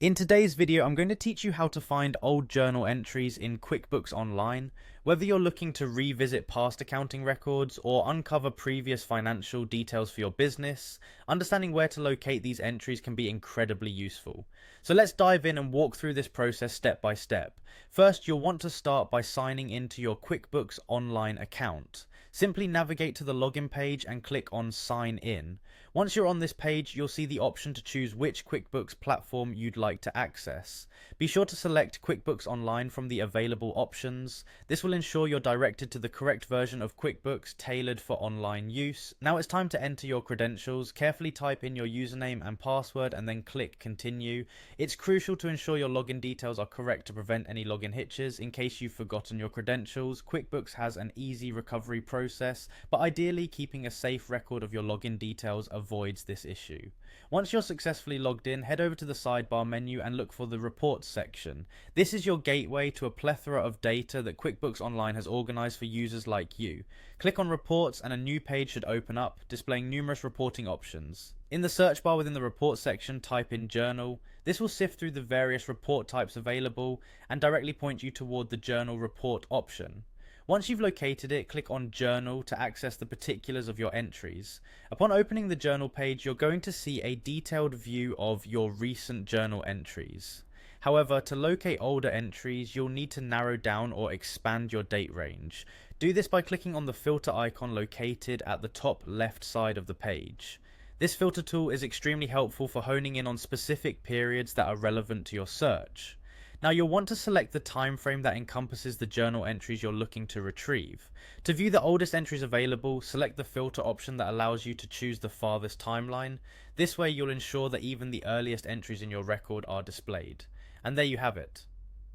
In today's video, I'm going to teach you how to find old journal entries in QuickBooks Online. Whether you're looking to revisit past accounting records or uncover previous financial details for your business, understanding where to locate these entries can be incredibly useful. So let's dive in and walk through this process step by step. First, you'll want to start by signing into your QuickBooks Online account. Simply navigate to the login page and click on Sign In. Once you're on this page, you'll see the option to choose which QuickBooks platform you'd like to access. Be sure to select QuickBooks Online from the available options. This will ensure you're directed to the correct version of QuickBooks tailored for online use. Now it's time to enter your credentials. Carefully type in your username and password and then click Continue. It's crucial to ensure your login details are correct to prevent any login hitches. In case you've forgotten your credentials, QuickBooks has an easy recovery process, but ideally keeping a safe record of your login details avoids this issue. Once you're successfully logged in, head over to the sidebar menu and look for the Reports section. This is your gateway to a plethora of data that QuickBooks Online has organized for users like you. Click on Reports and a new page should open up, displaying numerous reporting options. In the search bar within the Reports section, type in Journal. This will sift through the various report types available and directly point you toward the Journal Report option. Once you've located it, click on Journal to access the particulars of your entries. Upon opening the journal page, you're going to see a detailed view of your recent journal entries. However, to locate older entries, you'll need to narrow down or expand your date range. Do this by clicking on the filter icon located at the top left side of the page. This filter tool is extremely helpful for honing in on specific periods that are relevant to your search. Now you'll want to select the time frame that encompasses the journal entries you're looking to retrieve. To view the oldest entries available, select the filter option that allows you to choose the farthest timeline. This way you'll ensure that even the earliest entries in your record are displayed. And there you have it.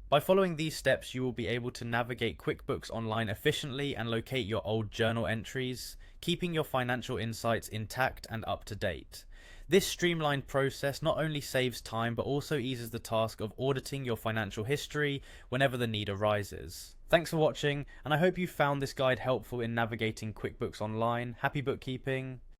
By following these steps, you will be able to navigate QuickBooks Online efficiently and locate your old journal entries, keeping your financial insights intact and up to date. This streamlined process not only saves time but also eases the task of auditing your financial history whenever the need arises. Thanks for watching, and I hope you found this guide helpful in navigating QuickBooks Online. Happy bookkeeping!